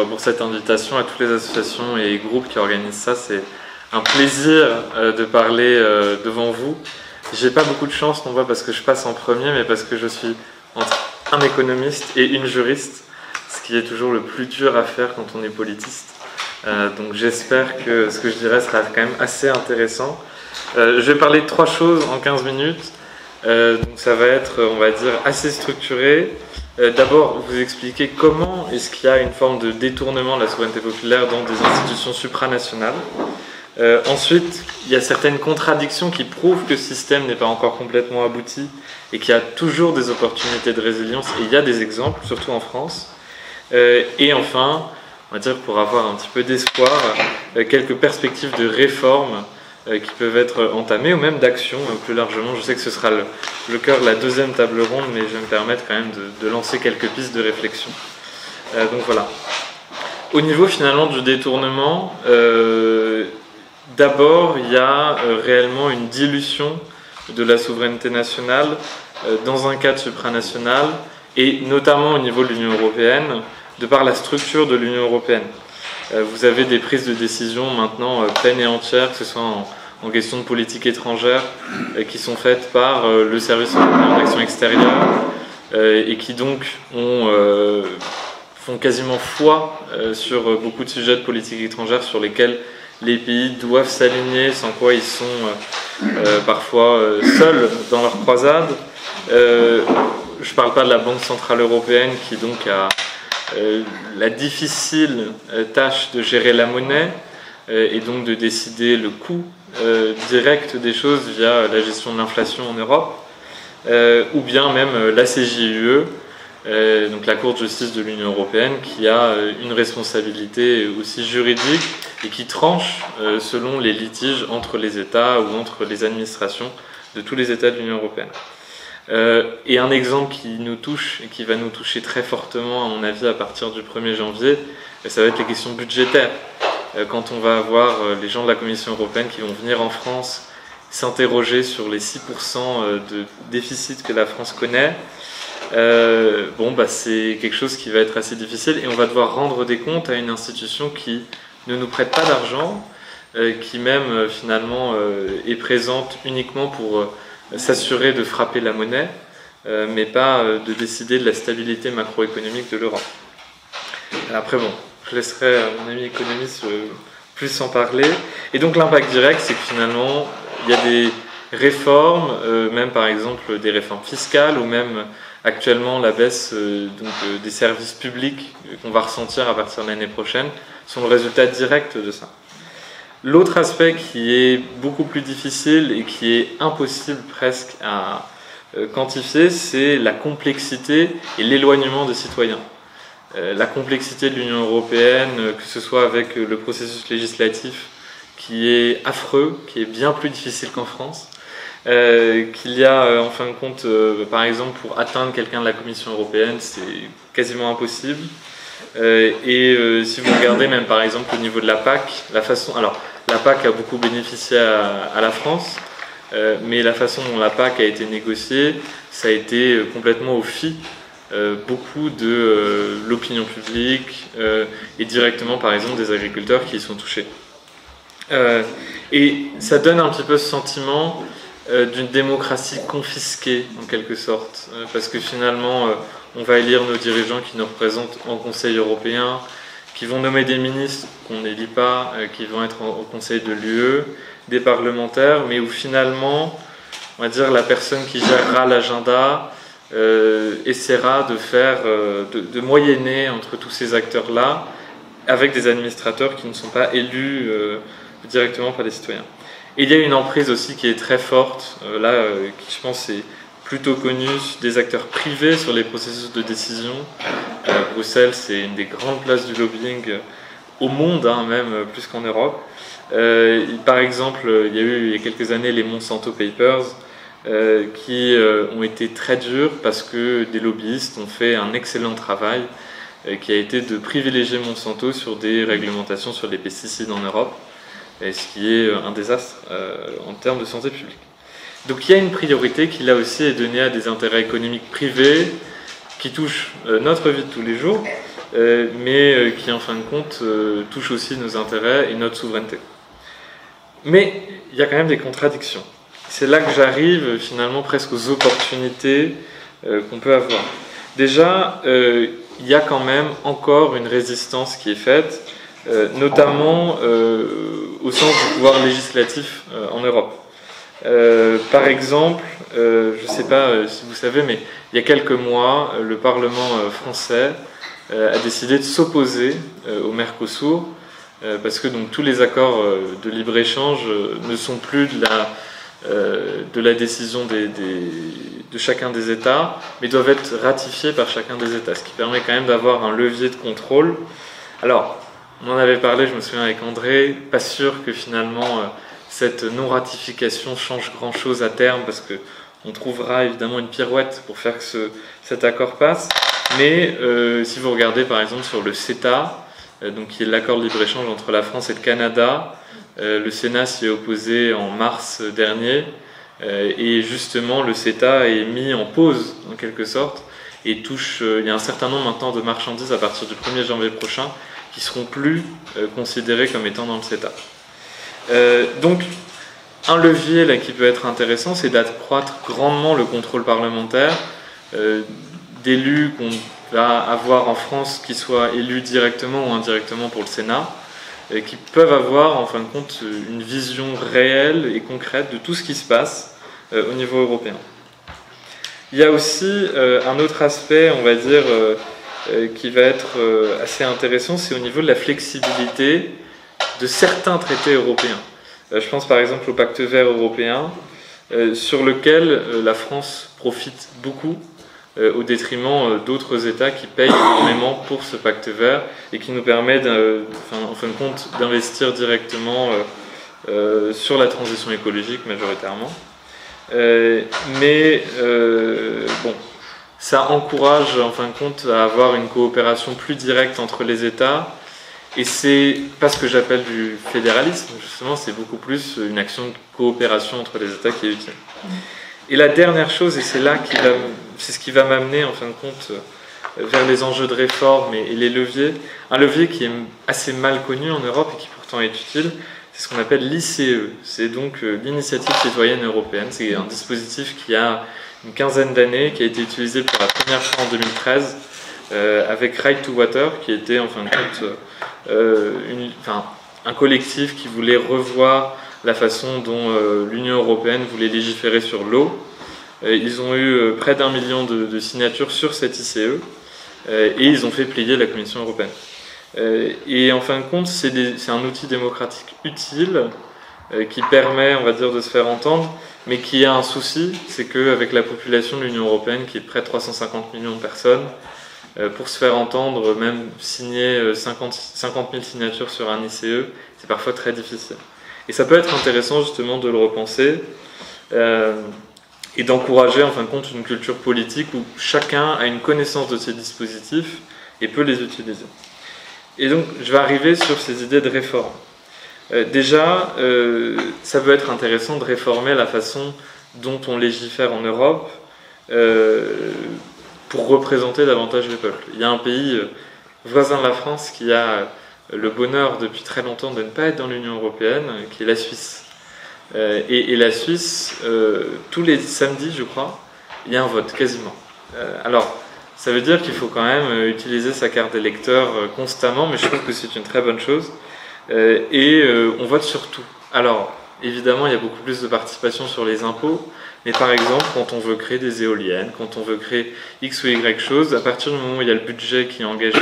pour cette invitation, à toutes les associations et groupes qui organisent ça. C'est un plaisir de parler devant vous. J'ai pas beaucoup de chance, non pas parce que je passe en premier, mais parce que je suis entre un économiste et une juriste, ce qui est toujours le plus dur à faire quand on est politiste. Donc j'espère que ce que je dirai sera quand même assez intéressant. Je vais parler de 3 choses en 15 minutes. Donc ça va être, on va dire, assez structuré. D'abord, vous expliquer comment est-ce qu'il y a une forme de détournement de la souveraineté populaire dans des institutions supranationales. Ensuite, il y a certaines contradictions qui prouvent que ce système n'est pas encore complètement abouti et qu'il y a toujours des opportunités de résilience, et il y a des exemples, surtout en France. Et enfin, on va dire, pour avoir un petit peu d'espoir, quelques perspectives de réforme qui peuvent être entamées, ou même d'action plus largement. Je sais que ce sera le cœur de la deuxième table ronde, mais je vais me permettre quand même de lancer quelques pistes de réflexion. Donc voilà. Au niveau finalement du détournement, d'abord il y a réellement une dilution de la souveraineté nationale dans un cadre supranational, et notamment au niveau de l'Union européenne, de par la structure de l'Union européenne. Vous avez des prises de décision maintenant pleines et entières, que ce soit en question de politique étrangère, qui sont faites par le service européen d'action extérieure, et qui donc font quasiment foi sur beaucoup de sujets de politique étrangère sur lesquels les pays doivent s'aligner, sans quoi ils sont parfois seuls dans leur croisade. Je ne parle pas de la Banque Centrale Européenne qui donc a la difficile tâche de gérer la monnaie et donc de décider le coût direct des choses via la gestion de l'inflation en Europe, ou bien même la CJUE, donc la Cour de justice de l'Union européenne, qui a une responsabilité aussi juridique et qui tranche selon les litiges entre les États ou entre les administrations de tous les États de l'Union européenne. Et un exemple qui nous touche et qui va nous toucher très fortement, à mon avis, à partir du 1er janvier, ça va être les questions budgétaires. Quand on va avoir les gens de la Commission européenne qui vont venir en France s'interroger sur les 6% de déficit que la France connaît, c'est quelque chose qui va être assez difficile, et on va devoir rendre des comptes à une institution qui ne nous prête pas d'argent, qui même finalement est présente uniquement pour s'assurer de frapper la monnaie, mais pas de décider de la stabilité macroéconomique de l'Europe. Après je laisserai mon ami économiste plus en parler. Et donc l'impact direct, c'est que finalement, il y a des réformes, même par exemple des réformes fiscales, ou même actuellement la baisse des services publics qu'on va ressentir à partir de l'année prochaine, sont le résultat direct de ça. L'autre aspect qui est beaucoup plus difficile et qui est impossible presque à quantifier, c'est la complexité et l'éloignement des citoyens. La complexité de l'Union européenne, que ce soit avec le processus législatif qui est affreux, qui est bien plus difficile qu'en France, qu'il y a en fin de compte, par exemple, pour atteindre quelqu'un de la Commission européenne, c'est quasiment impossible. Si vous regardez même par exemple au niveau de la PAC, la PAC a beaucoup bénéficié à la France, mais la façon dont la PAC a été négociée, ça a été complètement au fi beaucoup de l'opinion publique et directement par exemple des agriculteurs qui y sont touchés. Et ça donne un petit peu ce sentiment d'une démocratie confisquée en quelque sorte, parce que finalement on va élire nos dirigeants qui nous représentent en Conseil européen, qui vont nommer des ministres qu'on n'élit pas, qui vont être au Conseil de l'UE, des parlementaires, mais où finalement, on va dire, la personne qui gérera l'agenda essaiera de moyenner entre tous ces acteurs-là, avec des administrateurs qui ne sont pas élus directement par les citoyens. Et il y a une emprise aussi qui est très forte, qui je pense est plutôt connue, des acteurs privés sur les processus de décision. Bruxelles, c'est une des grandes places du lobbying au monde, même plus qu'en Europe. Par exemple, il y a eu il y a quelques années les Monsanto Papers, qui ont été très durs parce que des lobbyistes ont fait un excellent travail qui a été de privilégier Monsanto sur des réglementations sur les pesticides en Europe, et ce qui est un désastre en termes de santé publique. Donc il y a une priorité qui là aussi est donnée à des intérêts économiques privés qui touchent notre vie de tous les jours, mais qui en fin de compte touche aussi nos intérêts et notre souveraineté. Mais il y a quand même des contradictions. C'est là que j'arrive finalement presque aux opportunités qu'on peut avoir. Déjà, il y a quand même encore une résistance qui est faite, notamment au sens du pouvoir législatif en Europe. Par exemple, je ne sais pas si vous savez, mais il y a quelques mois, le Parlement français a décidé de s'opposer au Mercosur, parce que donc, tous les accords de libre-échange ne sont plus de la décision de chacun des États, mais doivent être ratifiés par chacun des États, ce qui permet quand même d'avoir un levier de contrôle. Alors, on en avait parlé, je me souviens avec André, pas sûr que finalement cette non-ratification change grand-chose à terme, parce qu'on trouvera évidemment une pirouette pour faire que cet accord passe, mais si vous regardez par exemple sur le CETA, donc qui est l'accord de libre-échange entre la France et le Canada, le Sénat s'y est opposé en mars dernier, et justement le CETA est mis en pause en quelque sorte, et il y a un certain nombre maintenant de marchandises à partir du 1er janvier prochain qui seront plus considérées comme étant dans le CETA. Donc un levier là qui peut être intéressant, c'est d'accroître grandement le contrôle parlementaire d'élus qu'on va avoir en France, qui soient élus directement ou indirectement pour le Sénat, qui peuvent avoir en fin de compte une vision réelle et concrète de tout ce qui se passe au niveau européen. Il y a aussi un autre aspect, on va dire, qui va être assez intéressant, c'est au niveau de la flexibilité de certains traités européens. Je pense par exemple au pacte vert européen, sur lequel la France profite beaucoup, au détriment d'autres États qui payent énormément pour ce pacte vert et qui nous permet en fin de compte d'investir directement sur la transition écologique majoritairement. Bon, ça encourage en fin de compte à avoir une coopération plus directe entre les États, et c'est pas ce que j'appelle du fédéralisme, justement, c'est beaucoup plus une action de coopération entre les États qui est utile. Et la dernière chose, et c'est ce qui va m'amener en fin de compte vers les enjeux de réforme et les leviers, un levier qui est assez mal connu en Europe et qui pourtant est utile, c'est ce qu'on appelle l'ICE. C'est donc l'initiative citoyenne européenne. C'est un dispositif qui a une quinzaine d'années, qui a été utilisé pour la première fois en 2013 avec Right to Water, qui était en fin de compte un collectif qui voulait revoir la façon dont l'Union européenne voulait légiférer sur l'eau. Ils ont eu près d'1 million de signatures sur cet ICE et ils ont fait plier la Commission européenne. Et en fin de compte, c'est un outil démocratique utile qui permet, on va dire, de se faire entendre, mais qui a un souci, c'est qu'avec la population de l'Union européenne, qui est près de 350 millions de personnes, pour se faire entendre, même signer 50 000 signatures sur un ICE, c'est parfois très difficile. Et ça peut être intéressant justement de le repenser et d'encourager en fin de compte une culture politique où chacun a une connaissance de ces dispositifs et peut les utiliser. Et donc je vais arriver sur ces idées de réforme. Déjà, ça peut être intéressant de réformer la façon dont on légifère en Europe pour représenter davantage les peuples. Il y a un pays voisin de la France qui a le bonheur depuis très longtemps de ne pas être dans l'Union européenne, qui est la Suisse. Et la Suisse, tous les samedis, je crois, il y a un vote, quasiment. Alors, ça veut dire qu'il faut quand même utiliser sa carte d'électeur constamment, mais je trouve que c'est une très bonne chose. On vote sur tout. Alors, évidemment, il y a beaucoup plus de participation sur les impôts, mais par exemple, quand on veut créer des éoliennes, quand on veut créer X ou Y choses, à partir du moment où il y a le budget qui est engagé,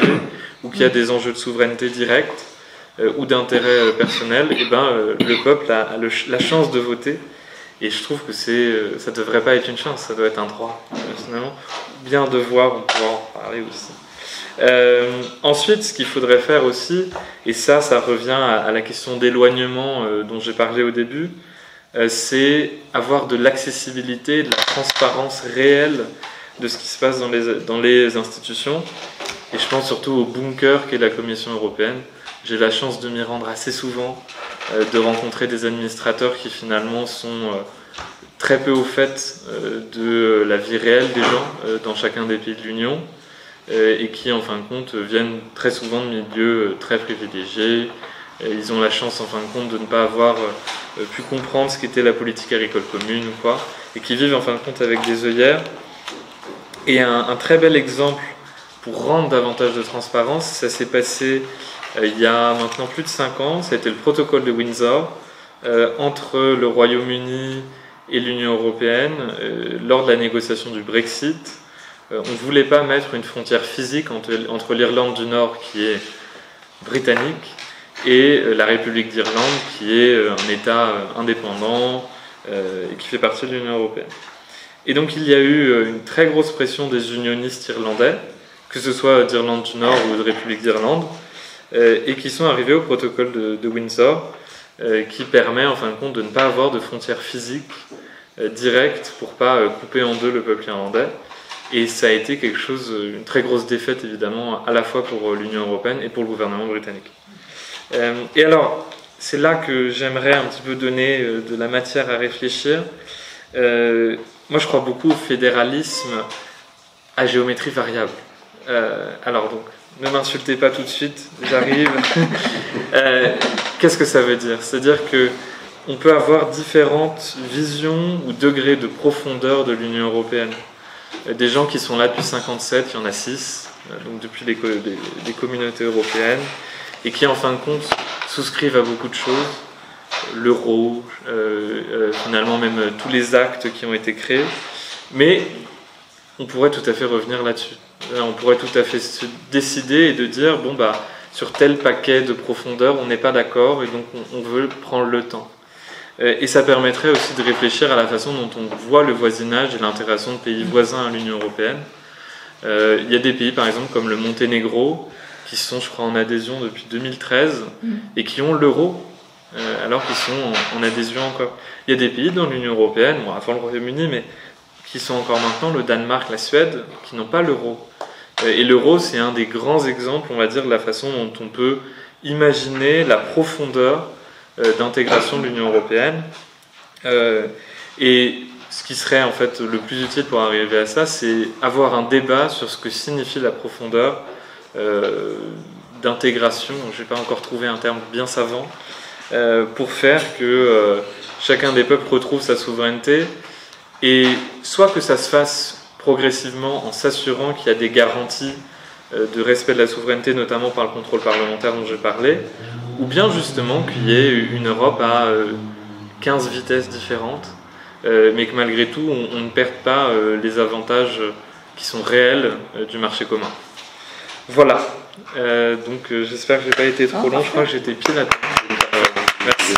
ou qu'il y a des enjeux de souveraineté directe, ou d'intérêt personnel, le peuple a la chance de voter. Et je trouve que ça ne devrait pas être une chance, ça doit être un droit, personnellement. Bien devoir, on pourra en parler aussi. Ensuite, ce qu'il faudrait faire aussi, et ça revient à la question d'éloignement dont j'ai parlé au début, c'est avoir de l'accessibilité, de la transparence réelle de ce qui se passe dans les institutions. Et je pense surtout au bunker qu'est la Commission européenne. J'ai la chance de m'y rendre assez souvent, de rencontrer des administrateurs qui finalement sont très peu au fait de la vie réelle des gens dans chacun des pays de l'Union. et qui en fin de compte viennent très souvent de milieux très privilégiés. Ils ont la chance en fin de compte de ne pas avoir pu comprendre ce qu'était la politique agricole commune ou quoi, et qui vivent en fin de compte avec des œillères. Et un très bel exemple pour rendre davantage de transparence, ça s'est passé il y a maintenant plus de 5 ans, ça a été le protocole de Windsor entre le Royaume-Uni et l'Union européenne lors de la négociation du Brexit. On ne voulait pas mettre une frontière physique entre l'Irlande du Nord, qui est britannique, et la République d'Irlande, qui est un État indépendant et qui fait partie de l'Union européenne. Et donc il y a eu une très grosse pression des unionistes irlandais, que ce soit d'Irlande du Nord ou de République d'Irlande, et qui sont arrivés au protocole de Windsor, qui permet en fin de compte de ne pas avoir de frontières physiques directes pour ne pas couper en deux le peuple irlandais. Et ça a été quelque chose, une très grosse défaite évidemment, à la fois pour l'Union européenne et pour le gouvernement britannique. Et alors, c'est là que j'aimerais un petit peu donner de la matière à réfléchir. Moi, je crois beaucoup au fédéralisme à géométrie variable. Alors donc, ne m'insultez pas tout de suite, j'arrive. Qu'est-ce que ça veut dire? C'est-à-dire qu'on peut avoir différentes visions ou degrés de profondeur de l'Union européenne. Des gens qui sont là depuis 1957, il y en a 6, donc depuis les communautés européennes, et qui en fin de compte souscrivent à beaucoup de choses, l'euro, finalement même tous les actes qui ont été créés, mais on pourrait tout à fait revenir là-dessus. On pourrait tout à fait se décider et de dire, bon bah, sur tel paquet de profondeur, on n'est pas d'accord, et donc on veut prendre le temps. Et ça permettrait aussi de réfléchir à la façon dont on voit le voisinage et l'intégration de pays voisins à l'Union européenne. Il y a des pays, par exemple, comme le Monténégro, qui sont, je crois, en adhésion depuis 2013, et qui ont l'euro, alors qu'ils sont en adhésion encore. Il y a des pays dans l'Union européenne, bon, avant le Royaume-Uni, mais qui sont encore maintenant, le Danemark, la Suède, qui n'ont pas l'euro. Et l'euro, c'est un des grands exemples, on va dire, de la façon dont on peut imaginer la profondeur d'intégration de l'Union européenne. Et ce qui serait en fait le plus utile pour arriver à ça, c'est avoir un débat sur ce que signifie la profondeur d'intégration. Je n'ai pas encore trouvé un terme bien savant pour faire que chacun des peuples retrouve sa souveraineté, et soit que ça se fasse progressivement en s'assurant qu'il y a des garanties de respect de la souveraineté, notamment par le contrôle parlementaire dont j'ai parlé, ou bien justement qu'il y ait une Europe à 15 vitesses différentes, mais que malgré tout on ne perde pas les avantages qui sont réels du marché commun. Voilà, donc j'espère que je n'ai pas été trop long, je crois que j'étais pile à temps. Merci.